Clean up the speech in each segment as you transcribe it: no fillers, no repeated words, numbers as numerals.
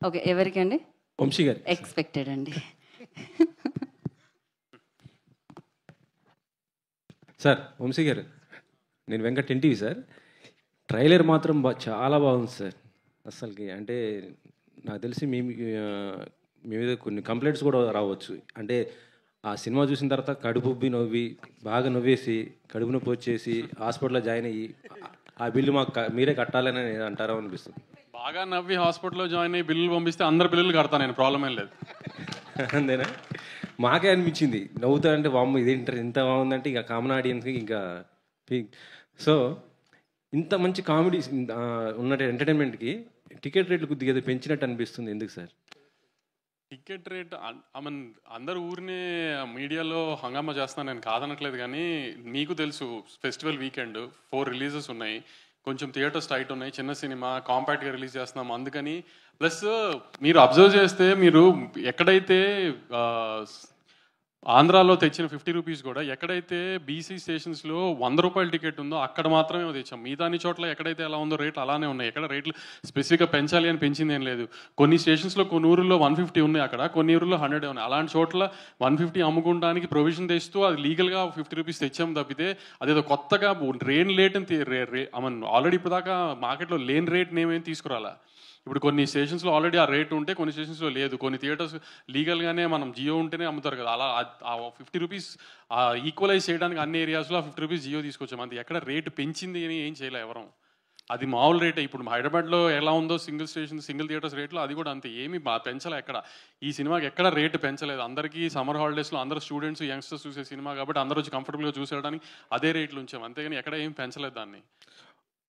Okay, ఎవరికండి? వంశీ గారు. Expected అండి. సార్ వంశీ గారు, నేను వెంకట్ ఎన్టీవీ సార్. ట్రైలర్ మాత్రం చాలా బాగుంది సార్. అసలుకి అంటే నాకు తెలిసి మీ మీద కొన్ని కంప్లైంట్స్ కూడా రావచ్చు. అంటే ఆ సినిమా చూసిన తర్వాత కడుపు ఉబ్బి నవ్వి బాగా నవ్వేసి కడుపు నొప్పి వచ్చేసి హాస్పిటల్లో జాయిన్ అయ్యి ఆ బిల్లు మాకు మీరే కట్టాలని అంటారా అనిపిస్తుంది. బాగా నవ్వి హాస్పిటల్లో జాయిన్ అయ్యి బిల్లులు పంపిస్తే అందరు బిల్లులు కడతాను నేను, ప్రాబ్లం ఏం లేదు. అంతేనా? మాకే అనిపించింది నవ్వుతా అంటే వామ్మ ఇదేంటారు ఇంత బాగుందంటే ఇంకా కామన్ ఆడియన్స్కి ఇంకా. సో ఇంత మంచి కామెడీ ఉన్న ఎంటర్టైన్మెంట్కి టికెట్ రేట్లు కొద్దిగా ఏదో పెంచినట్టు అనిపిస్తుంది. ఎందుకు sir ticket rate? I mean అందరు ఊరినే మీడియాలో హంగామా చేస్తాను, నేను కాదనట్లేదు. కానీ మీకు తెలుసు ఫెస్టివల్ వీకెండ్ 4 రిలీజెస్ ఉన్నాయి, కొంచెం థియేటర్స్ టైట్ ఉన్నాయి, చిన్న సినిమా కాంపాక్ట్గా రిలీజ్ చేస్తున్నాం అందుకని. ప్లస్ మీరు అబ్జర్వ్ చేస్తే మీరు ఎక్కడైతే ఆంధ్రాలో తెచ్చిన 50 రూపీస్ కూడా ఎక్కడైతే బీసీ స్టేషన్స్లో 100 రూపాయల టికెట్ ఉందో అక్కడ మాత్రమే తెచ్చాం. మిగతాని చోట్ల ఎక్కడైతే ఎలా ఉందో రేట్లు అలానే ఉన్నాయి. ఎక్కడ రేట్లు స్పెసిఫిక్గా పెంచాలి అని పెంచింది ఏం లేదు. కొన్ని స్టేషన్స్లో కొన్ని ఊరుల్లో 150 ఉన్నాయి, అక్కడ కొన్ని ఊరుల్లో 100 ఉన్నాయి. అలాంటి చోట్ల 150 అమ్ముకోవడానికి ప్రొవిజన్ తెస్తూ అది లీగల్గా 50 రూపీస్ తెచ్చాము తప్పితే అదేదో కొత్తగా లేని రేట్ అని ఆల్రెడీ ఇప్పుడు దాకా మార్కెట్లో లేని రేట్ నేమేం తీసుకురాలా. ఇప్పుడు కొన్ని స్టేషన్స్లో ఆల్రెడీ ఆ రేట్ ఉంటే కొన్ని స్టేషన్స్లో లేదు. కొన్ని థియేటర్స్ లీగల్గానే మనం జియో ఉంటేనే అమ్ముతారు కదా, అలా ఆ 50 రూపీస్ ఈక్వలైజ్ చేయడానికి అన్ని ఏరియాస్లో ఆ 50 రూపీస్ జియో తీసుకొచ్చాం. అది ఎక్కడ రేటు పెంచింది అని ఏం చేయలే ఎవరం. అది మామూలు రేటే. ఇప్పుడు హైదరాబాద్లో ఎలా ఉందో సింగిల్ థియేటర్స్ రేట్లో అది కూడా అంతే, ఏమి పెంచలే ఎక్కడ. ఈ సినిమాకి ఎక్కడ రేటు పెంచలేదు. అందరికీ సమ్మర్ హాలిడేస్లో అందరూ స్టూడెంట్స్ యంగ్స్టర్స్ చూసే సినిమా కాబట్టి అందరూ వచ్చి కంఫర్టబుల్గా చూసేయడానికి అదే రేట్లు ఉంచాం, అంతేగాని ఎక్కడ ఏం పెంచలేదు దాన్ని.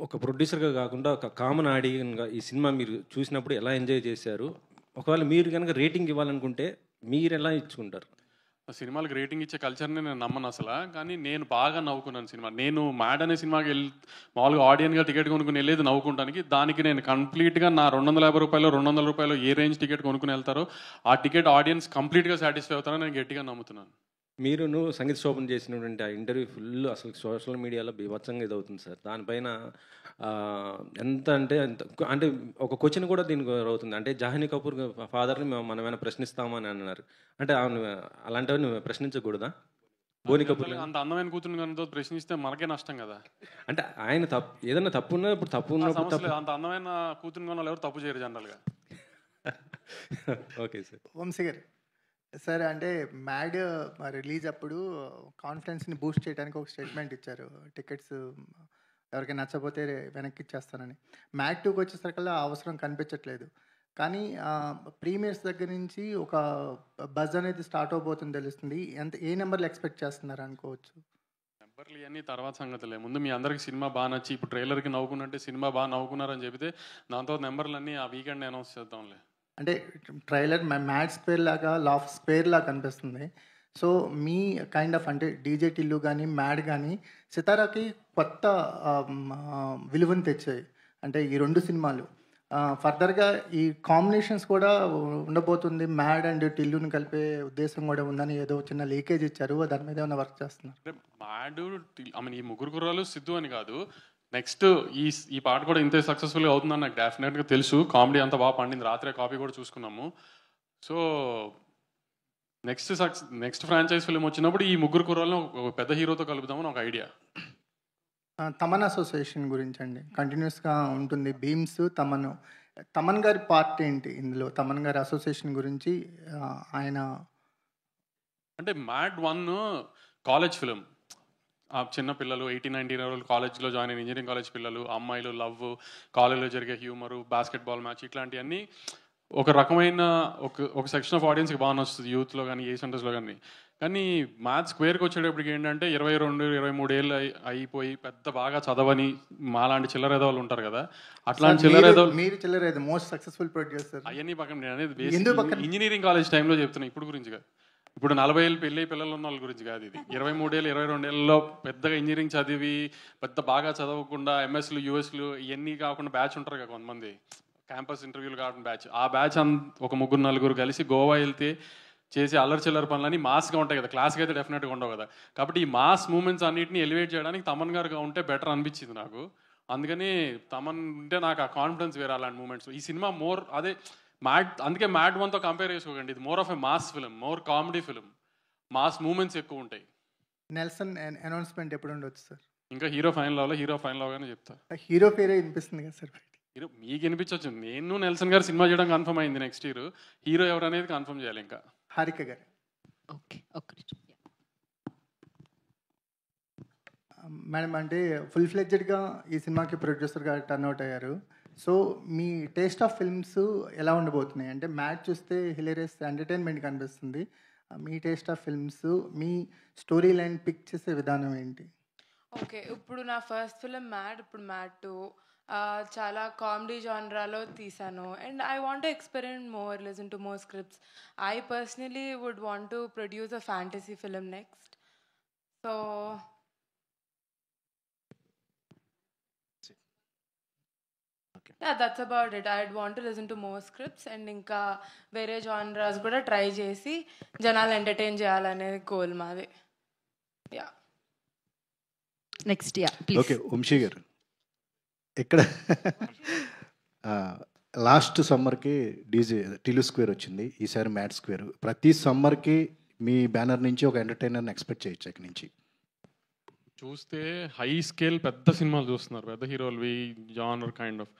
ఒక ప్రొడ్యూసర్గా కాకుండా ఒక కామన్ ఆడియన్గా ఈ సినిమా మీరు చూసినప్పుడు ఎలా ఎంజాయ్ చేశారు? ఒకవేళ మీరు కనుక రేటింగ్ ఇవ్వాలనుకుంటే మీరు ఎలా ఇచ్చుకుంటారు? సినిమాలకు రేటింగ్ ఇచ్చే కల్చర్ని నేను నమ్మను అసలు. కానీ నేను బాగా నవ్వుకున్నాను సినిమా. నేను మ్యాడ్ అనే సినిమాకి మామూలుగా ఆడియన్గా టికెట్ కొనుక్కుని వెళ్ళేది నవ్వుకుంటానికి. దానికి నేను కంప్లీట్గా నా 250 రూపాయలు 200 రూపాయలు ఏ రేంజ్ టికెట్ కొనుక్కుని వెళ్తారో ఆ టికెట్ ఆడియన్స్ కంప్లీట్గా సాటిస్ఫై అవుతారని నేను గట్టిగా నమ్ముతున్నాను. మీరును సంగీత శోభన్ చేసినటువంటి ఆ ఇంటర్వ్యూ ఫుల్ అసలు సోషల్ మీడియాలో బీభత్సంగా ఇదవుతుంది సార్. దానిపైన ఎంత అంటే అంటే ఒక క్వశ్చన్ కూడా దీనికి అవుతుంది. అంటే జాహ్నవి కపూర్ ఫాదర్ని మనం ఏమైనా ప్రశ్నిస్తామని అన్నారు. అంటే అలాంటివి నువ్వు ప్రశ్నించకూడదా? బోని కపూర్ అంత అందమైన కూతురు కనుక ప్రశ్నిస్తే మనకే నష్టం కదా. అంటే ఆయన తప్పు ఏదైనా తప్పు ఉన్నా ఇప్పుడు తప్పు ఉన్నప్పుడు అంత అందమైన కూతురు కొన్న ఎవరు తప్పు చేయరు జనరల్గా. Okay sir. వంశీ గారు సార్, అంటే మ్యాడ్ రిలీజ్ అప్పుడు కాన్ఫిడెన్స్ని బూస్ట్ చేయడానికి ఒక స్టేట్మెంట్ ఇచ్చారు, టికెట్స్ ఎవరికైనా నచ్చకపోతే వెనక్కి ఇచ్చేస్తానని. మ్యాడ్ 2కి వచ్చేసరికల్లా అవసరం కనిపించట్లేదు. కానీ ప్రీమియర్స్ దగ్గర నుంచి ఒక బజ్ అనేది స్టార్ట్ అవబోతుంది తెలుస్తుంది. ఏ నెంబర్లు ఎక్స్పెక్ట్ చేస్తున్నారు అనుకోవచ్చు? నెంబర్లు ఇవన్నీ తర్వాత సంగతులే. ముందు మీ అందరికి సినిమా బాగా నచ్చి ఇప్పుడు ట్రైలర్కి నవ్వుకున్నట్టే సినిమా బాగా నవ్వుకున్నారని చెబితే దాంతో నెంబర్లన్నీ ఆ వీకెండ్ అనౌన్స్ చేద్దాంలే. అంటే ట్రైలర్ మ్యాడ్ స్క్వేర్ లాగా లాఫ్ స్క్వేర్ లాగా కనిపిస్తుంది. సో మీ కైండ్ ఆఫ్ అంటే డీజే టిల్లు కానీ మ్యాడ్ కానీ సితారాకి కొత్త విలువను తెచ్చాయి. అంటే ఈ 2 సినిమాలు ఫర్దర్గా ఈ కాంబినేషన్స్ కూడా ఉండబోతుంది. మ్యాడ్ అండ్ టిల్లుని కలిపే ఉద్దేశం కూడా ఉందని ఏదో చిన్న లీకేజ్ ఇచ్చారు. దాని మీద ఏమైనా వర్క్ చేస్తున్నారు? అంటే మ్యాడ్ ఈ ముగ్గురు కుర్రాలు సిద్ధు అని కాదు, నెక్స్ట్ ఈ పాట కూడా ఇంతే సక్సెస్ఫుల్గా అవుతుందని నాకు డెఫినెట్గా తెలుసు. కామెడీ అంతా బాగా పండింది, రాత్రే కాపీ కూడా చూసుకున్నాము. సో నెక్స్ట్ ఫ్రాంచైజ్ ఫిల్మ్ వచ్చినప్పుడు ఈ ముగ్గురు కుర్రాలను ఒక పెద్ద హీరోతో కలుపుదామని ఒక ఐడియా. తమన్ అసోసియేషన్ గురించి అండి, కంటిన్యూస్గా ఉంటుంది భీమ్స్ తమన్ గారి పార్ట్ ఏంటి ఇందులో? తమన్ గారి అసోసియేషన్ గురించి ఆయన అంటే మ్యాడ్ 1 కాలేజ్ ఫిలిం. చిన్న పిల్లలు 18-19 year old కాలేజ్లో జాయిన్ అయిన ఇంజనీరింగ్ కాలేజ్ పిల్లలు, అమ్మాయిలు, లవ్, కాలేజ్లో జరిగే హ్యూమరు, బాస్కెట్బాల్ మ్యాచ్ ఇట్లాంటివన్నీ ఒక రకమైన ఒక సెక్షన్ ఆఫ్ ఆడియన్స్కి బాగా నచ్చుతుంది, యూత్లో కానీ ఏ సెంటర్స్లో కానీ. కానీ మ్యాథ్స్ స్క్వేర్కి వచ్చేటప్పటికి ఏంటంటే 22-23 ఏళ్ళు అయిపోయి పెద్ద బాగా చదవని మాలాంటి చిల్లరేదవాళ్ళు ఉంటారు కదా, అట్లాంటి చిల్లరేదవాళ్ళు. మీరు చిల్లరేదో మోస్ట్ సక్సెస్ఫుల్ ప్రొడ్యూసర్ అవన్నీ పక్కన నేను అనేది ఇంజనీరింగ్ కాలేజ్ టైంలో చెప్తున్నా, ఇప్పుడు గురించిగా. ఇప్పుడు 40 ఏళ్ళు పెళ్ళి పిల్లలు ఉన్న వాళ్ళ గురించి కాదు ఇది. 23 ఏళ్ళు 22 ఏళ్ళలో పెద్దగా ఇంజనీరింగ్ చదివి పెద్ద బాగా చదవకుండా ఎంఎస్లు యూఎస్లు ఇవన్నీ కాకుండా బ్యాచ్ ఉంటారు కదా కొంతమంది, క్యాంపస్ ఇంటర్వ్యూలు కాకుండా బ్యాచ్. ఆ బ్యాచ్ ఒక 3-4 కలిసి గోవా వెళ్తే చేసి అల్లరి చిల్లర పనులని మాస్గా ఉంటాయి కదా, క్లాస్గా అయితే డెఫినెట్గా ఉండవు కదా. కాబట్టి ఈ మాస్ మూమెంట్స్ అన్నింటినీ ఎలివేట్ చేయడానికి తమన్ గారుగా ఉంటే బెటర్ అనిపించింది నాకు. అందుకని తమన్ ఉంటే నాకు ఆ కాన్ఫిడెన్స్ వేరే అలాంటి మూమెంట్స్. ఈ సినిమా మోర్ అదే మ్యాడ్, అందుకే మ్యాడ్ 1తో కంపేర్ చేసుకోకండి. ఇది more of a mass film, more comedy film, mass moments ఎక్కువ ఉంటాయి. నెల్సన్ అనౌన్స్మెంట్ ఎప్పుడు ఉండొచ్చు సార్? ఇంకా హీరో ఫైనల్ అవ్వాలి, హీరో ఫైనల్ అవగానే చెప్తా. హీరో పేరే వినిపిస్తుంది కదా సార్? హీరో మీకు వినిపించవచ్చు. నేను నెల్సన్ గారు సినిమా చేయడం కన్ఫర్మ్ అయింది నెక్స్ట్ ఇయర్. హీరో ఎవరు అనేది కన్ఫర్మ్ చేయాలి. ఇంకా హారిక గారు. ఓకే, ఒక్క నిమిషం. మేడం, అంటే ఫుల్ ఫ్లెడ్జెడ్గా ఈ సినిమాకి ప్రొడ్యూసర్గా టర్న్అవుట్ అయ్యారు. సో మీ టేస్ట్ ఆఫ్ ఫిల్మ్స్ ఎలా ఉండబోతున్నాయి? అంటే మ్యాచ్ చూస్తే హిలేరియస్ ఎంటర్టైన్మెంట్ కనిపిస్తుంది. మీ టేస్ట్ ఆఫ్ ఫిల్మ్స్, మీ స్టోరీ లైన్ పిక్ చేసే విధానం ఏంటి? ఓకే, ఇప్పుడు నా ఫస్ట్ ఫిలిం మ్యాడ్, ఇప్పుడు మ్యాడ్ 2 చాలా కామెడీ జానరాలో తీసాను. And I want to experiment more, listen to more scripts. I personally would want to produce a fantasy film next. So yeah, that's about it. I'd want to listen to more scripts and ఇంకా వేరే genres కూడా try చేసి జనాలు entertain చేయాలనేది goal మాది. Yeah, next yeah please. Okay, Vamsi గారు, ఇక్కడ last సమ్మర్కి టిలు స్క్వేర్ వచ్చింది, ఈసారి మ్యాడ్ స్క్వేర్. ప్రతి సమ్మర్కి మీ బ్యానర్ నుంచి ఒక ఎంటర్టైనర్ని ఎక్స్పెక్ట్ చేయొచ్చు ఇక్కడ నుంచి. చూస్తే హై స్కేల్ పెద్ద సినిమాలు చూస్తున్నారు, పెద్ద హీరోలు, జానర్ కైండ్ ఆఫ్,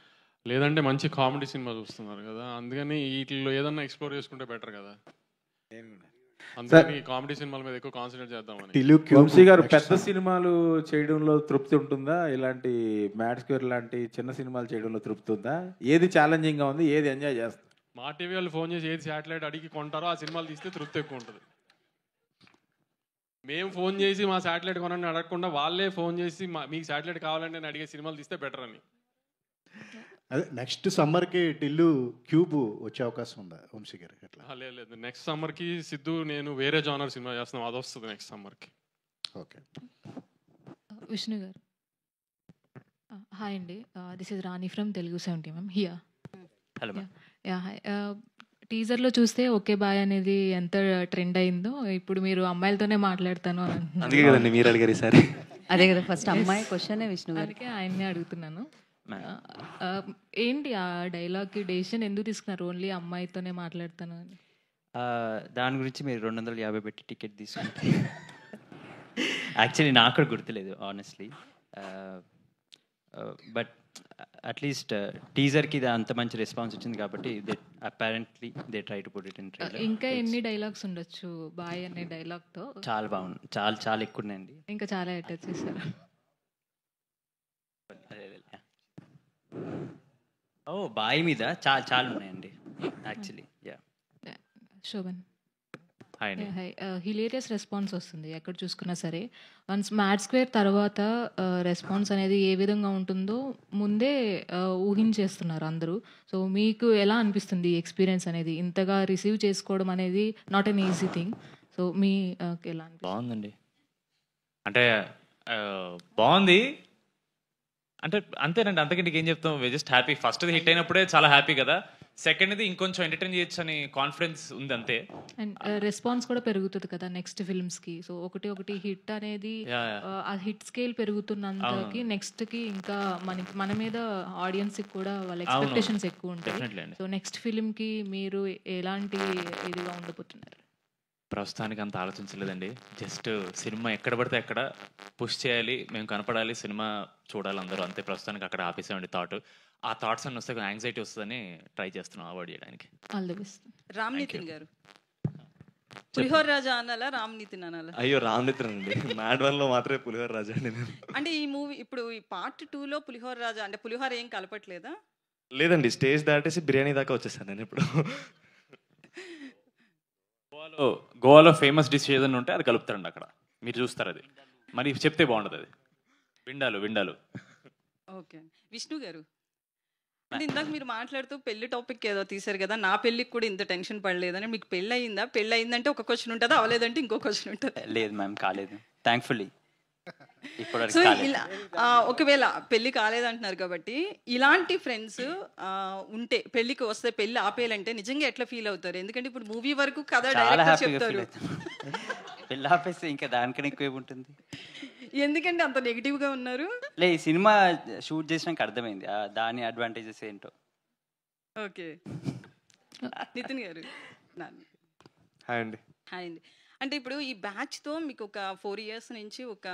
లేదంటే మంచి కామెడీ సినిమా చూస్తున్నారు కదా. అందుకని వీటిల్లో ఏదన్నా ఎక్స్ప్లోర్ చేసుకుంటే బెటర్ కదా. అందుకని కామెడీ సినిమాల మీద ఎక్కువ కాన్సన్ట్రేట్ చేద్దామని. వంశీ గారు, పెద్ద సినిమాలు చేయడంలో తృప్తి ఉంటుందా? ఇలాంటి మ్యాడ్ స్క్వేర్ లాంటి చిన్న సినిమాలు చేయడంలో తృప్తి ఉందా? ఏది ఛాలెంజింగ్గా ఉంది, ఏది ఎంజాయ్ చేస్తారు? మా టీవీ వాళ్ళు ఫోన్ చేసి ఏది శాటిలైట్ అడిగి కొంటారో ఆ సినిమాలు తీస్తే తృప్తి ఎక్కువ ఉంటుంది. మేము ఫోన్ చేసి మా శాటిలైట్ కొనని అడగకుండా వాళ్ళే ఫోన్ చేసి మీకు శాటిలైట్ కావాలంటే నేను అడిగే సినిమాలు తీస్తే బెటర్ అని. అదే నెక్స్ట్ సమ్మర్కి టిల్లు క్యూబ్ వచ్చే అవకాశం ఉందా వంశీ గారు? ఎట్లా? లేదు, నెక్స్ట్ సమ్మర్కి సిద్ధు నేను వేరే జానర్ సినిమా చేస్తున్నాం, అది వస్తుంది నెక్స్ట్ సమ్మర్కి. ఓకే. విష్ణు గారు, హాయ్ అండి, this is Rani from Telugu 70 ma'am here. Hello ya, hi. టీజర్లో చూస్తే ఓకే బాయ్ అనేది ఎంత ట్రెండ్ అయిందో, ఇప్పుడు మీరు అమ్మాయిలతోనే మాట్లాడతాను అని అంటున్నారు. అందుకే కదండి మీరు అడిగారు ఈసారి. అదే కదా ఫస్ట్ అమ్మాయి క్వశ్చనే విష్ణు గారు. అందుకే ఆయన్నే అడుగుతున్నాను. ఏంటి ఆ డైలాగ్కి డెసిషన్ ఎందుకు తీసుకున్నారు, ఓన్లీ అమ్మాయితోనే మాట్లాడతాను అని? దాని గురించి మీరు 250 పెట్టి టికెట్ తీసుకుంటే యాక్చువల్లీ నాకు కూడా గుర్తులేదు ఆనెస్ట్లీ. బట్ అట్లీస్ట్ టీజర్కి ఇది అంత మంచి రెస్పాన్స్ వచ్చింది కాబట్టి apparently they try to put it in trailer. ఇంకా ఎన్ని డైలాగ్స్ ఉండొచ్చు బాయ్ అనే డైలాగ్తో? చాలా బాగుంది, చాలా చాలా ఎక్కువ ఉన్నాయండి. ఇంకా చాలా అటాచ్ చేశారు. ఓ బాయ్ మీద చాలా చాలా ఉన్నాయండి యాక్చువల్లీ. యా, శోభన్, హాయ్ అండి. హాయ్. హిలేరియస్ రెస్పాన్స్ వస్తుంది ఎక్కడ చూసుకున్నా సరే. వన్స్ మ్యాడ్ స్క్వేర్ తర్వాత రెస్పాన్స్ అనేది ఏ విధంగా ఉంటుందో ముందే ఊహించేస్తున్నారు అందరూ. సో మీకు ఎలా అనిపిస్తుంది ఎక్స్పీరియన్స్ అనేది? ఇంతగా రిసీవ్ చేసుకోవడం అనేది not an easy thing. So మీ ఎలా అనిపిస్తుంది? బాగుందండి, అంటే బాగుంది అంటే అంతేనండి, అంతకంటే ఏం చెప్తాం. We just happy. First hit అయినప్పుడే చాలా హ్యాపీ కదా, సెకండ్ది ఇంకొంచెం ఎంటర్టైన్ చేయొచ్చు అని కాన్ఫిడెన్స్ ఉంది అంతే. అండ్ రెస్పాన్స్ కూడా పెరుగుతుంది కదా నెక్స్ట్ ఫిల్మ్స్కి. సో ఒకటి హిట్ అనేది ఆ హిట్ స్కేల్ పెరుగుతున్నంతకి నెక్స్ట్కి ఇంకా మన మీద ఆడియన్స్కి కూడా వాళ్ళ ఎక్స్పెక్టేషన్స్ ఎక్కువ ఉంటాయి. సో నెక్స్ట్ ఫిల్మ్కి మీరు ఎలాంటి ఇదిగా ఉండబోతున్నారు? ప్రస్తుతానికి అంత ఆలోచించలేదండి. జస్ట్ సినిమా ఎక్కడ పడితే ఎక్కడ పుష్ చేయాలి, మేము కనపడాలి, సినిమా చూడాలి అందరూ, అంతే. ప్రస్తుతానికి అక్కడ ఆపేసామండి థాట్. ఆ థాట్స్ అన్ని వస్తే యాంగ్జైటీ వస్తుందని ట్రై చేస్తున్నాం అవాయిడ్ చేయడానికి. All the best. Ram Nithin గారు, పులిహోర రాజా అనాలా రామ్ నితిన్ అనాలా? అయ్యో, రామ్ నితిన్ అండి. మ్యాడ్ 1లో మాత్రమే పులిహోర రాజా అండి. అంటే ఈ మూవీ ఇప్పుడు ఈ పార్ట్ 2లో పులిహోర రాజా అంటే పులిహోర ఏం కలపట్లేదా? లేదండి, స్టేజ్ దాటేసి బిర్యానీ దాకా వచ్చేసాను నేను ఇప్పుడు. గోవాలో ఫేమస్ డిష్ ఏదైనా ఉంటే అది కలుపుతారండి అక్కడ, మీరు చూస్తారు. అది మరి చెప్తే బాగుంటుంది. అది విండాలు. ఓకే. విష్ణు గారు, అంటే ఇందాక మీరు మాట్లాడుతూ పెళ్లి టాపిక్ ఏదో తీశారు కదా, నా పెళ్ళికి కూడా ఇంత టెన్షన్ పడలేదని. మీకు పెళ్ళి అయిందా? పెళ్ళి అయిందంటే ఒక క్వశ్చన్ ఉంటుంది, అవలేదంటే ఇంకో క్వశ్చన్ ఉంటుంది. లేదు మ్యామ్, కాలేదు థ్యాంక్ఫుల్లీ. సో ఇలా ఒకవేళ పెళ్లి కాలేదంటున్నారు కాబట్టి ఇలాంటి ఫ్రెండ్స్ ఉంటే పెళ్లికి వస్తే పెళ్లి ఆపేయాలంటే నిజంగా ఎట్లా ఫీల్ అవుతారు? ఎందుకంటే ఇప్పుడు మూవీ వరకు కథ డైరెక్టర్ చెప్తారు, పెళ్లి ఆపేస్తే ఇంకా దానికన్నా ఎక్కువ ఉంటుంది. ఎందుకంటే అంత నెగిటివ్గా ఉన్నారు? లే ఈ సినిమా షూట్ చేసినాక అర్థమైంది దాని అడ్వాంటేజెస్ ఏంటో. ఓకే. నితిన్ గారు. హాయ్ అండి. హాయ్ అండి. అంటే ఇప్పుడు ఈ బ్యాచ్తో మీకు ఒక 4 years నుంచి ఒక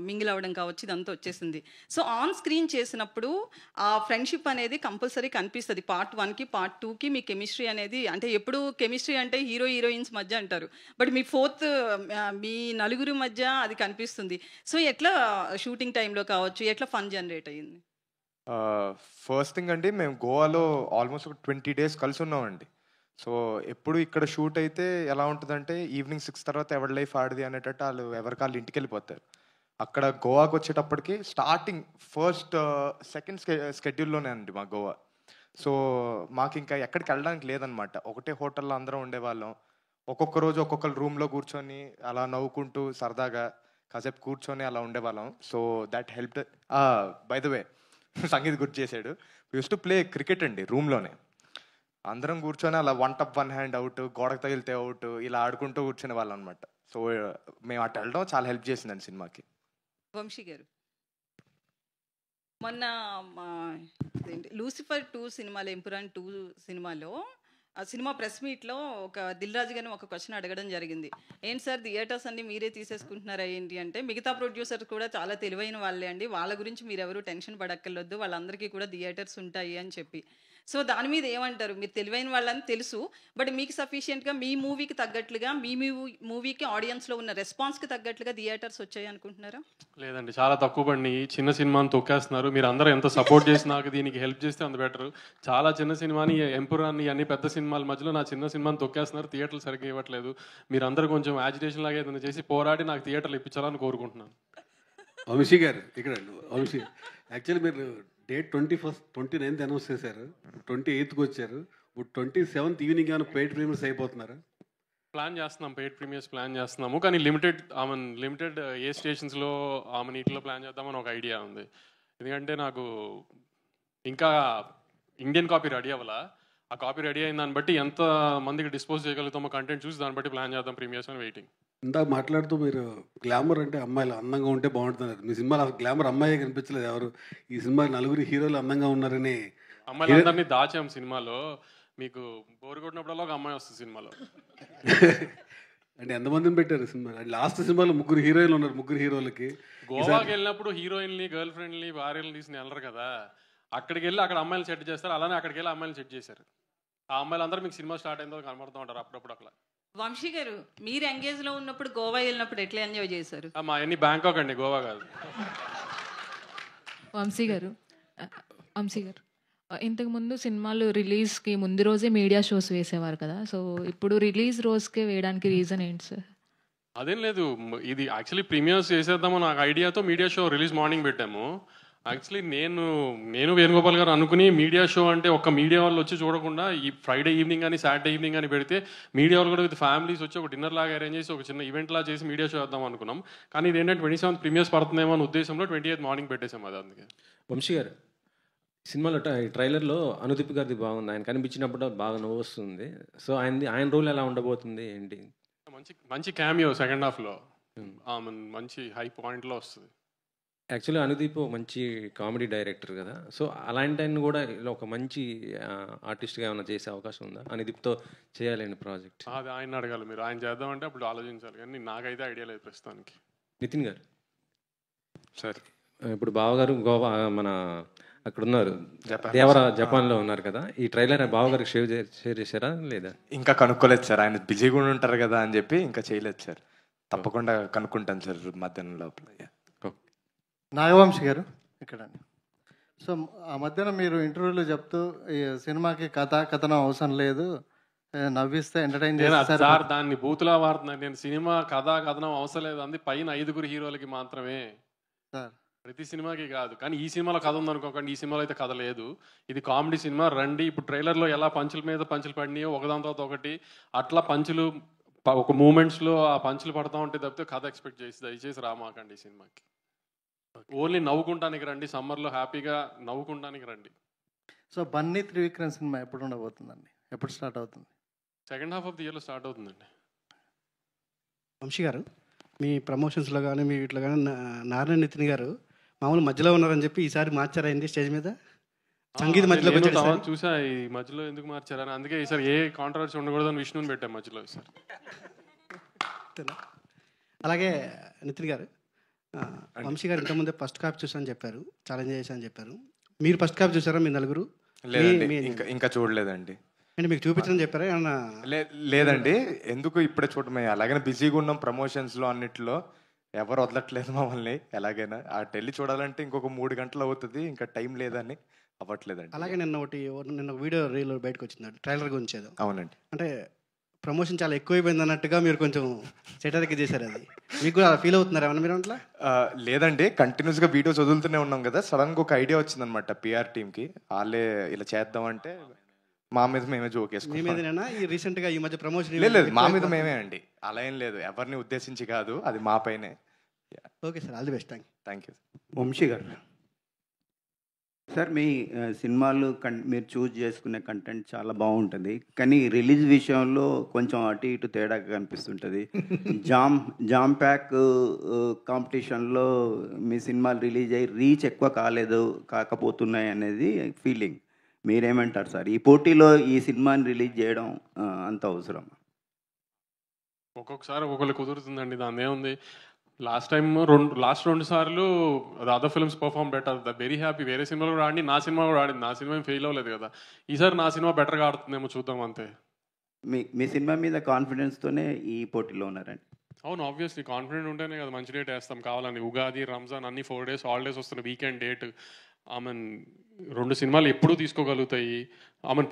మింగిల్ అవ్వడం కావచ్చు, ఇదంతా వచ్చేసింది. సో ఆన్ స్క్రీన్ చేసినప్పుడు ఆ ఫ్రెండ్షిప్ అనేది కంపల్సరీ కనిపిస్తుంది. పార్ట్ 1కి పార్ట్ 2కి మీ కెమిస్ట్రీ అనేది, అంటే ఎప్పుడు కెమిస్ట్రీ అంటే హీరో హీరోయిన్స్ మధ్య అంటారు, బట్ మీ మీ నలుగురు మధ్య అది కనిపిస్తుంది. సో ఎట్లా షూటింగ్ టైంలో కావచ్చు, ఎట్లా ఫన్ జనరేట్ అయ్యింది? ఫస్ట్ థింగ్ అండి, మేము గోవాలో ఆల్మోస్ట్ ఒక 20 days కలిసి ఉన్నామండి. సో ఎప్పుడు ఇక్కడ షూట్ అయితే ఎలా ఉంటుందంటే ఈవినింగ్ 6 తర్వాత ఎవరి లైఫ్ ఆడిది అనేటట్టు వాళ్ళు ఎవరికాళ్ళు ఇంటికి వెళ్ళిపోతారు. అక్కడ గోవాకి వచ్చేటప్పటికి స్టార్టింగ్ సెకండ్ స్కెడ్యూల్లోనే అండి మా గోవా. సో మాకు ఇంకా ఎక్కడికి వెళ్ళడానికి లేదనమాట. ఒకటే హోటల్లో అందరం ఉండేవాళ్ళం. ఒక్కొక్క రోజు ఒక్కొక్కరు రూమ్లో కూర్చొని అలా నవ్వుకుంటూ సరదాగా కాసేపు కూర్చొని అలా ఉండేవాళ్ళం. So that helped. By the way sangeet గుర్తు చేశాడు, యూస్ టు ప్లే క్రికెట్ అండి రూమ్లోనే. అందరం కూర్చొని అలా 1 టప్ 1 హ్యాండ్ అవుట్, గోడకు తగిలితే అవుట్, ఇలా ఆడుకుంటూ కూర్చునే వాళ్ళం అనమాట. సో మేము అటు వెళ్ళడం చాలా హెల్ప్ చేసిందండి సినిమాకి. వంశీ గారు, మొన్న లూసిఫర్ 2 సినిమాలో, ఎంపురాన్ 2 సినిమాలో ఆ సినిమా ప్రెస్ మీట్లో ఒక దిల్ రాజు గారిని ఒక క్వశ్చన్ అడగడం జరిగింది. ఏంటి సార్ థియేటర్స్ అన్ని మీరే తీసేసుకుంటున్నారా ఏంటి అంటే, మిగతా ప్రొడ్యూసర్స్ కూడా చాలా తెలివైన వాళ్ళే అండి, వాళ్ళ గురించి మీరు ఎవరు టెన్షన్ పడక్కర్లొద్దు, వాళ్ళందరికీ కూడా థియేటర్స్ ఉంటాయి అని చెప్పి. సో దాని మీద ఏమంటారు? మీరు తెలివైన వాళ్ళని తెలుసు, బట్ మీకు సఫిషియెంట్గా మీ మూవీకి తగ్గట్లుగా, మీ మూవీకి ఆడియన్స్లో ఉన్న రెస్పాన్స్కి తగ్గట్లుగా థియేటర్స్ వచ్చాయి అనుకుంటున్నారా? లేదండి, చాలా తక్కువ పడి చిన్న సినిమాని తొక్కేస్తున్నారు. మీరు అందరూ ఎంత సపోర్ట్ చేసి నాకు దీనికి హెల్ప్ చేస్తే అంత బెటర్. చాలా చిన్న సినిమాని, ఎంపురాన్ని, అన్ని పెద్ద సినిమాల మధ్యలో నా చిన్న సినిమాని తొక్కేస్తున్నారు. థియేటర్లు సరిగ్గా ఇవ్వట్లేదు. మీరు అందరూ కొంచెం యాజిటేషన్ లాగా ఏదైనా చేసి పోరాడి నాకు థియేటర్లు ఇప్పించాలని కోరుకుంటున్నాను. వంశీ గారు ఇక్కడ వంశీ, యాక్చువల్లీ మీరు డేట్ 29th అనౌన్స్ చేశారు, 28th వచ్చారు, ఇప్పుడు 27th ఈవినింగ్ ఏమైనా పెయిడ్ ప్రీమియర్స్ అయిపోతున్నారా? ప్లాన్ చేస్తున్నాం, పెయిడ్ ప్రీమియర్స్ ప్లాన్ చేస్తున్నాము, కానీ లిమిటెడ్ ఏ స్టేషన్స్లో నీటిలో ప్లాన్ చేద్దామని ఒక ఐడియా ఉంది. ఎందుకంటే నాకు ఇంకా ఇండియన్ కాపీ రెడీ అవ్వాలా. ఆ కాపీ రెడీ అయిన దాన్ని బట్టి ఎంత మందికి డిస్పోజ్ చేయగలుగుతామో కంటెంట్ చూసి దాన్ని బట్టి ప్లాన్ చేద్దాం ప్రీమియర్స్ అని వెయిటింగ్. ఇందాక మాట్లాడుతూ మీరు గ్లామర్ అంటే అమ్మాయిలు అందంగా ఉంటే బాగుంటున్నారు. మీ సినిమాలో గ్లామర్ అమ్మాయి కనిపించలేదు ఎవరు. ఈ సినిమా నలుగురు హీరోలు అందంగా ఉన్నారని అమ్మాయిలందరినీ దాచాం సినిమాలో. మీకు బోరు కొట్టినప్పుడల్లా ఒక అమ్మాయి వస్తుంది సినిమాలో. అంటే ఎంతమందిని పెట్టారు సినిమా? లాస్ట్ సినిమాలో 3 హీరోయిన్లు ఉన్నారు. 3 హీరోలకి గోవాకి వెళ్ళినప్పుడు హీరోయిన్లు, గర్ల్ ఫ్రెండ్ని, భార్యలను తీసుకుని వెళ్ళరు కదా. అక్కడికి వెళ్ళి అక్కడ అమ్మాయిలు సెట్ చేస్తారు, అలానే అక్కడికి వెళ్ళి అమ్మాయిలు సెట్ చేశారు. ఆ అమ్మాయిలు అందరూ మీకు సినిమా స్టార్ట్ అయిందో కనబడుతూ ఉంటారు అప్పుడప్పుడు అట్లా. వంశీ గారు, మీరు ఎంగేజ్లో ఉన్నప్పుడు గోవా వెళ్ళినప్పుడు ఎట్లా ఎంజాయ్ చేశారు? మా అన్ని బ్యాంకాక్ అండి, గోవా కాదు. వంశీ గారు, ఇంతకుముందు సినిమాలు రిలీజ్కి ముందు రోజే మీడియా షోస్ వేసేవారు కదా, సో ఇప్పుడు రిలీజ్ రోజుకే వేయడానికి రీజన్ ఏంటి సార్? అదేం లేదు, ఇది యాక్చువల్లీ ప్రీమియర్స్ చేసేద్దామో నాకు ఐడియాతో మీడియా షో రిలీజ్ మార్నింగ్ పెట్టాము. యాక్చువల్లీ నేను వేణుగోపాల్ గారు అనుకుని మీడియా షో అంటే ఒక్క మీడియా వాళ్ళు వచ్చి చూడకుండా ఈ ఫ్రైడే ఈవినింగ్ కానీ సాటర్డే ఈవినింగ్ కానీ పెడితే మీడియా వాళ్ళు కూడా విత్ ఫ్యామిలీస్ వచ్చి ఒక డిన్నర్ లాగా అరేంజ్ చేసి ఒక చిన్న ఈవెంట్ లాగా చేసి మీడియా షో వేద్దాం అనుకున్నాం. కానీ ఇది ఏంటంటే 27th ప్రీమియర్స్ పడుతుందేమో అనే ఉద్దేశంలో 28th మార్నింగ్ పెట్టేసాం. అది అందుకే. వంశీ గారు, సినిమాలో ట్రైలర్లో అనుదీప్ గారిది బాగుంది, ఆయన కనిపించినప్పుడు బాగా నవ్వు వస్తుంది. సో ఆయన రోల్ ఎలా ఉండబోతుంది ఏంటి? మంచి క్యామియో సెకండ్ హాఫ్లో మంచి హై పాయింట్లో వస్తుంది. యాక్చువల్లీ అనుదీప్ మంచి కామెడీ డైరెక్టర్ కదా, సో అలాంటి ఆయన కూడా ఒక మంచి ఆర్టిస్ట్గా ఏమైనా చేసే అవకాశం ఉందా? అనుదీప్తో చేయాలండి ప్రాజెక్ట్. అది ఆయన అడగాలి మీరు. ఆయన చేద్దామంటే అప్పుడు ఆలోచించాలి, కానీ నాకైతే ఐడియా లేదు ప్రస్తుతానికి. నితిన్ గారు సార్, ఇప్పుడు బావగారు గోవా మన అక్కడ ఉన్నారు, జపాన్లో ఉన్నారు కదా, ఈ ట్రైలర్ బావగారికి షేర్ చేశారా లేదా? ఇంకా కనుక్కోలేదు సార్, ఆయన బిజీగా ఉంటారు కదా అని చెప్పి ఇంకా చేయలేదు సార్. తప్పకుండా కనుక్కుంటాను సార్ మధ్యాహ్నం లోపల. నాగవంశీ గారు ఇక్కడ. సో ఆ మధ్యన మీరు ఇంటర్వ్యూలో చెప్తూ ఈ సినిమాకి కథనం అవసరం లేదు, నవ్విస్తే ఎంటర్టైన్ చేస్తారు సార్. దాన్ని బూతులా వాడుతున్నారు. నేను సినిమా కథనం అవసరం లేదు అంది పైన 5 హీరోలకి మాత్రమే సార్, ప్రతి సినిమాకి కాదు. కానీ ఈ సినిమాలో కథ ఉందనుకోకండి, ఈ సినిమాలో అయితే కథ లేదు. ఇది కామెడీ సినిమా. రండి, ఇప్పుడు ట్రైలర్లో ఎలా పంచుల మీద పంచులు పడినాయో ఒకదాని తర్వాత ఒకటి అట్లా పంచులు ఒక మూమెంట్స్లో ఆ పంచులు పడతా ఉంటే తప్పితే కథ ఎక్స్పెక్ట్ చేసి దయచేసి రామాకండి ఈ సినిమాకి. ఓన్లీ నవ్వుకుంటానికి రండి, సమ్మర్లో హ్యాపీగా నవ్వుకుంటానికి రండి. సో బన్నీ త్రివిక్రమ్ సినిమా ఎప్పుడు ఉండబోతుందండి? ఎప్పుడు స్టార్ట్ అవుతుంది? సెకండ్ హాఫ్ ఆఫ్ ది ఇయర్లో స్టార్ట్ అవుతుందండి. వంశీ గారు, మీ ప్రమోషన్స్లో కానీ మీ వీటిలో కానీ నారాయణ నితిన్ గారు మామూలు మధ్యలో ఉన్నారని చెప్పి ఈసారి మార్చారైంది స్టేజ్ మీద సంగీత మధ్యలోకి నేను వచ్చాడు తర్వాత ఈసారి. చూసా ఈ మధ్యలో ఎందుకు మార్చారని, అందుకే ఈసారి ఏ కాంట్రవర్సీ ఉండకూడదని విష్ణుని పెట్టాం మధ్యలో సార్. అలాగే నితిన్ గారు వంశీ గారు ఇంతకుముందే ఫస్ట్ కాపీ చూసాను చెప్పారు, ఛాలెంజ్ చేశాను చెప్పారు. మీరు ఫస్ట్ కాపీ చూసారా మీ నలుగురు? లేదండి, ఇంకా చూడలేదండి. అంటే మీకు చూపించడం చెప్పారా ఏమన్నా? లేదండి, ఎందుకు ఇప్పుడే చూడమే, అలాగనే బిజీగా ఉన్నాం ప్రమోషన్స్లో అన్నిట్లో, ఎవరు వదలట్లేదు మమ్మల్ని. ఎలాగైనా అటు వెళ్ళి చూడాలంటే ఇంకొక 3 గంటలు అవుతుంది, ఇంకా టైం లేదని అవ్వట్లేదండి. అలాగే నిన్న వీడియో రీల్ బయటకు వచ్చింది ట్రైలర్ గురించి ఏదో. అవునండి. అంటే ప్రమోషన్ చాలా ఎక్కువైపోయింది అన్నట్టుగా మీరు కొంచెం సెటర్కి చేశారు. అది మీకు కూడా ఫీల్ అవుతున్నారా ఏమన్నా మీరు అట్లా? లేదండి, కంటిన్యూస్గా వీడియోస్ వదులుతూనే ఉన్నాం కదా, సడన్గా ఒక ఐడియా వచ్చిందనమాట పిఆర్ టీమ్కి. వాళ్ళే ఇలా చేద్దామంటే మా మీద మేమే జోక్ మీ వేసుకున్నాం. మీదనేనా ఈ రీసెంట్గా ఈ మధ్య ప్రమోషన్? లేదు, మా మీద మేమే అండి, అలా ఏం లేదు, ఎవరిని ఉద్దేశించి కాదు, అది మా పైనే. Okay sir, all the best. Thank you. Vamsi గారు సార్, మీ సినిమాలు మీరు చూస్ చేసుకునే కంటెంట్ చాలా బాగుంటుంది, కానీ రిలీజ్ విషయంలో కొంచెం అటు ఇటు తేడా కనిపిస్తుంటుంది. జామ్ ప్యాక్ కాంపిటీషన్లో మీ సినిమాలు రిలీజ్ అయ్యి రీచ్ ఎక్కువ కాకపోతున్నాయి అనేది ఫీలింగ్. మీరేమంటారు సార్? ఈ పోటీలో ఈ సినిమాని రిలీజ్ చేయడం అంత అవసరం? ఒక్కొక్కసారి ఒక్కొక్కరు కుదురుతుందండి, దాని ఏముంది. లాస్ట్ 2 సార్లు other films perform better, very happy. వేరే సినిమాలు కూడా ఆడి, నా సినిమా కూడా ఆడింది, నా సినిమా ఏం ఫెయిల్ అవ్వలేదు కదా. ఈసారి నా సినిమా బెటర్గా ఆడుతుందేమో చూద్దాం అంతే. మీ సినిమా మీద కాన్ఫిడెన్స్తోనే ఈ పోటీలో ఉన్నారండి? అవును, ఆబ్వియస్లీ కాన్ఫిడెంట్ ఉంటేనే కదా మంచి డేట్ వేస్తాం. కావాలని ఉగాది, రంజాన్ అన్ని 4 days హాలిడేస్ వస్తున్నాయి, వీకెండ్ డేట్. 2 సినిమాలు ఎప్పుడూ తీసుకోగలుగుతాయి.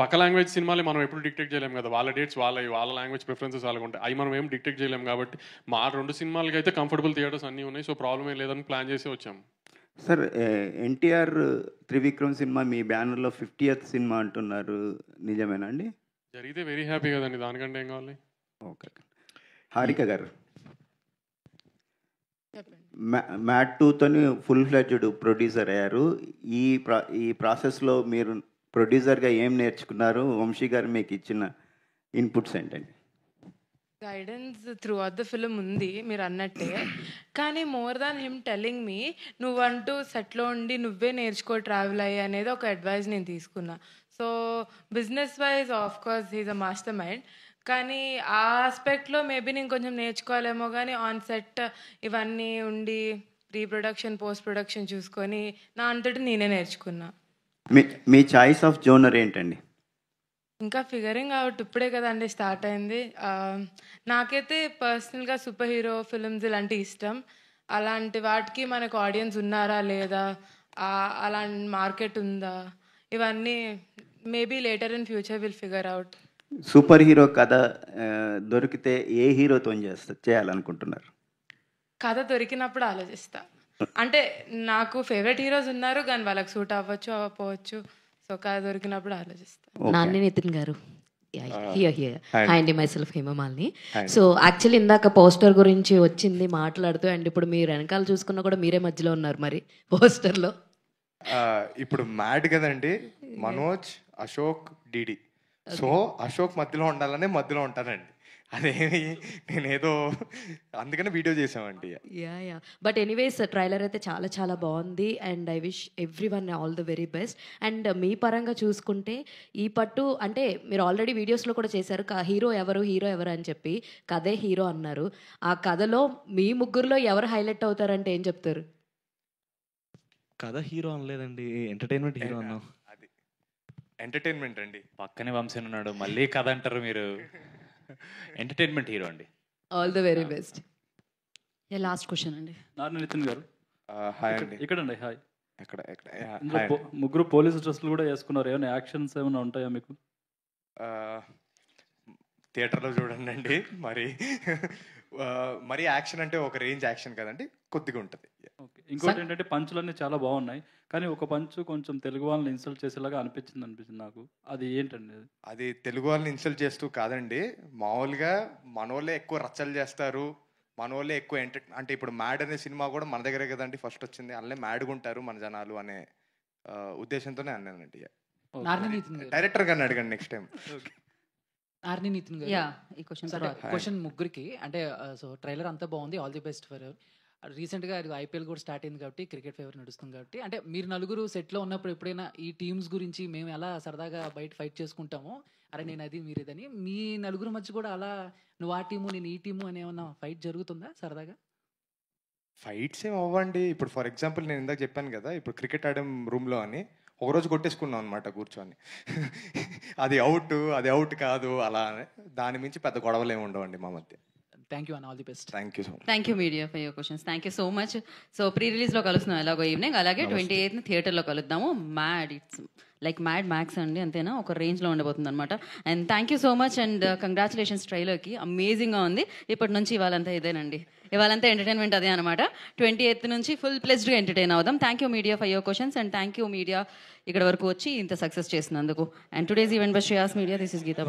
పక్క లాంగ్వేజ్ సినిమాలు మనం ఎప్పుడు డిక్టేట్ చేయలేము కదా, వాళ్ళ డేట్స్ వాళ్ళ లాంగ్వేజ్ ప్రిఫరెన్సెస్ వాళ్ళకు ఉంటాయి, అవి మనం ఏం డిక్టేట్ చేయలేము. కాబట్టి మా 2 సినిమాలకి అయితే కంఫర్టబుల్ థియేటర్స్ అన్నీ ఉన్నాయి, సో ప్రాబ్లం ఏం లేదని ప్లాన్ చేసి వచ్చాము. సార్, ఎన్టీఆర్ త్రివిక్రమ్ సినిమా మీ బ్యానర్లో 50th సినిమా అంటున్నారు, నిజమేనా అండి? జరిగితే వెరీ హ్యాపీ కదండి, దానికంటే ఏం కావాలి. ఓకే. హారిక గారు, మ్యాట్ 2తోని ఫుల్ ఫ్లెడ్జ్డ్ ప్రొడ్యూసర్ అయ్యారు. ఈ ప్రాసెస్లో మీరు ప్రొడ్యూసర్గా ఏం నేర్చుకున్నారు? వంశీ గారు మీకు ఇచ్చిన ఇన్పుట్స్ ఏంటండి? Guidance throughout the film ఉంది మీరు అన్నట్టే, కానీ more than him telling me నువ్వంటూ సెట్లో ఉండి నువ్వే నేర్చుకో ట్రావెల్ అయ్యి అనేది ఒక అడ్వైస్ నేను తీసుకున్నా. So business wise of course he's a mastermind, కానీ ఆ ఆస్పెక్ట్లో మేబీ నేను కొంచెం నేర్చుకోవాలేమో, కానీ ఆన్ సెట్ ఇవన్నీ ఉండి రీప్రొడక్షన్ పోస్ట్ ప్రొడక్షన్ చూసుకొని నా అంతటి నేనే నేర్చుకున్నా. మీ చాయిస్ ఆఫ్ జోనర్ ఏంటండి? ఇంకా ఫిగరింగ్ అవుట్, ఇప్పుడే కదండి స్టార్ట్ అయింది. నాకైతే పర్సనల్గా సూపర్ హీరో ఫిల్మ్స్ ఇలాంటివి ఇష్టం. అలాంటి వాటికి మనకు ఆడియన్స్ ఉన్నారా లేదా, అలాంటి మార్కెట్ ఉందా, ఇవన్నీ maybe later in future will figure out. Super hero కథ దొరికితే ఏ హీరోతో చేయాలనుకుంటున్నారు? కథ దొరికినప్పుడు ఆలోచిస్తా. అంటే నాకు ఫేవరెట్ హీరోస్ ఉన్నారు, కానీ వాళ్ళకి సూట్ అవ్వచ్చు అవ్వకపోవచ్చు. సో కథ దొరికినప్పుడు ఆలోచిస్తా. నాని నితిన్ గారు, హాయ్ అండి, myself Hemamalini. Hi. So actually ఇందాక పోస్టర్ గురించి వచ్చింది మాట్లాడుతూ, అండ్ ఇప్పుడు మీరు వెనకాల చూసుకున్నా కూడా మీరే మధ్యలో ఉన్నారు మరి పోస్టర్లో. ఇప్పుడు మ్యాడ్ కదండి, మనోజ్, అశోక్, డిడి. సో అశోక్ మధ్యలో ఉండాలనే మధ్యలో ఉంటానండి, అదేమి నేనేదో అందుకనే వీడియో చేసామండి. యా బట్ ఎనీవేస్ ట్రైలర్ అయితే చాలా చాలా బాగుంది, and I wish every one all the very best. And మీ పరంగా చూసుకుంటే ఈ పట్టు అంటే మీరు ఆల్రెడీ వీడియోస్లో కూడా చేశారు, హీరో ఎవరు అని చెప్పి, కథే హీరో అన్నారు. ఆ కథలో మీ ముగ్గురులో ఎవరు హైలైట్ అవుతారంటే ఏం చెప్తారు? కథ హీరో అనలేదండి, ఎంటర్టైన్మెంట్ హీరో అన్నాం. అది ఎంటర్టైన్మెంట్ అండి. పక్కనే వంశీ ఉన్నాడు, మళ్ళీ కథ అంటారు మీరు. ఎంటర్టైన్మెంట్ హీరో అండి. All the very best. Last question అండి. నారాయణ నితిన్ గారు, హాయ్ అండి. ఇక్కడండి. హాయ్. ఎక్కడ ఇందులో ముగ్గురు పోలీసు డ్రెస్సులు కూడా వేసుకున్నారు, ఏమైనా యాక్షన్స్ ఏమైనా ఉంటాయా మీకు? థియేటర్లో చూడండి అండి. మరి యాక్షన్ అంటే ఒక రేంజ్ యాక్షన్ కదండి, కొద్దిగా ఉంటుంది. ఓకే. ఇంకోటి ఏంటంటే పంచులన్నీ చాలా బాగున్నాయి, కానీ ఒక పంచు కొంచెం తెలుగు వాళ్ళని ఇన్సల్ట్ చేసేలాగా అనిపించింది నాకు. అది ఏంటండి? అది తెలుగు వాళ్ళని ఇన్సల్ట్ చేస్తూ కాదండి, మామూలుగా మనోళ్ళే ఎక్కువ రచ్చలు చేస్తారు, మనోళ్ళే ఎక్కువ అంటే ఇప్పుడు మ్యాడ్ అనే సినిమా కూడా మన దగ్గరే కదండి ఫస్ట్ వచ్చింది, అలానే మ్యాడ్గా ఉంటారు మన జనాలు అనే ఉద్దేశంతోనే అన్నానండి. డైరెక్టర్ గారిని అడగండి నెక్స్ట్ టైం. ఆర్ని నితిన్ గారు యా ఈ క్వశ్చన్ తర్వాత క్వశ్చన్ ముగ్గురికి అంటే సో ట్రైలర్ అంతా బాగుంది, ఆల్ ది బెస్ట్ ఫర్ రీసెంట్గా ఐపీఎల్ కూడా స్టార్ట్ అయింది కాబట్టి క్రికెట్ ఫేవర్ నడుస్తుంది కాబట్టి అంటే మీరు నలుగురు సెట్లో ఉన్నప్పుడు ఎప్పుడైనా ఈ టీమ్స్ గురించి మేము ఎలా సరదాగా బయట ఫైట్ చేసుకుంటామో, అరే నేను అది మీరు ఇదని, మీ నలుగురు మధ్య కూడా అలా నువ్వు ఆ టీము నేను ఈ టీము అని ఏమన్నా ఫైట్ జరుగుతుందా సరదాగా? ఫైట్స్ ఏమి అవ్వండి. ఇప్పుడు ఫర్ ఎగ్జాంపుల్ నేను ఇందాక చెప్పాను కదా, ఇప్పుడు క్రికెట్ ఆడే రూమ్లో అని ఒకరోజు కొట్టేసుకున్నాం అనమాట కూర్చొని. అది అవుట్ కాదు అలా అని. దాని మించి పెద్ద గొడవలు ఏమి ఉండవండి మా మధ్య. Thank you and all the best. Thank you so much. Thank you media for your questions. Thank you so much. So pre రిలీజ్లో కలుస్తున్నాం ఎలాగో ఈవినింగ్, అలాగే 28th థియేటర్లో కలుద్దాము. Mad, it's like Mad Max అండి, అంతేనా, ఒక రేంజ్లో ఉండబోతుంది అనమాట. And thank you so much and congratulations ట్రైలర్కి, అమేజింగ్గా ఉంది. ఇప్పటి నుంచి ఇవాళంతా ఇదేనండి, ఇవాళంతా ఎంటర్టైన్మెంట్ అదే అనమాట. 28th నుంచి ఫుల్ ప్లెజ్డ్గా ఎంటర్టైన్ అవుదాం. Thank you media for your questions and thank you media ఇక్కడ వరకు వచ్చి ఇంత సక్సెస్ చేసినందుకు. And today's event by Shreyas media, this is Gita.